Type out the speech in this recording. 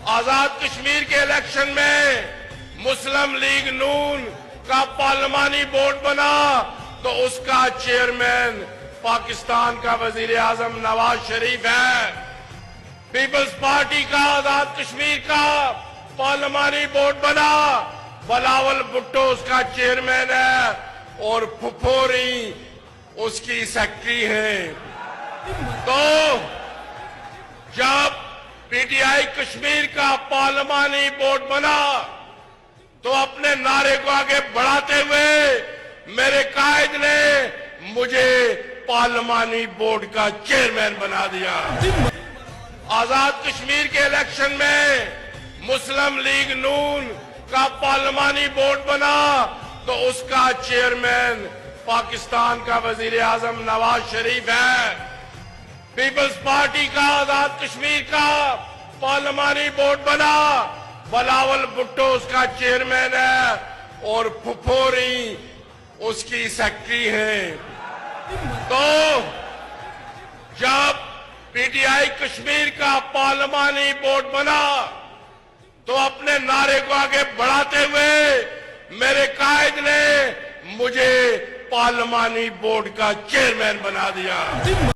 आजाद कश्मीर के इलेक्शन में मुस्लिम लीग नून का पार्लिमानी बोर्ड बना तो उसका चेयरमैन पाकिस्तान का वजीर आजम नवाज शरीफ है। पीपल्स पार्टी का आजाद कश्मीर का पार्लिमानी बोर्ड बना, बिलावल भुट्टो उसका चेयरमैन है और फुफोरी उसकी सेक्रेटरी है। तो जब पीटीआई कश्मीर का पार्लिमानी बोर्ड बना तो अपने नारे को आगे बढ़ाते हुए मेरे कायद ने मुझे पार्लिमानी बोर्ड का चेयरमैन बना दिया। आजाद कश्मीर के इलेक्शन में मुस्लिम लीग नून का पार्लिमानी बोर्ड बना तो उसका चेयरमैन पाकिस्तान का वजीर आजम नवाज शरीफ है। पीपल्स पार्टी का आजाद कश्मीर का पार्लिमानी बोर्ड बना, बिलावल भुट्टो उसका चेयरमैन है और फुफोरी उसकी सेक्रेटरी है। तो जब पीटीआई कश्मीर का पार्लिमानी बोर्ड बना तो अपने नारे को आगे बढ़ाते हुए मेरे कायद ने मुझे पार्लिमानी बोर्ड का चेयरमैन बना दिया।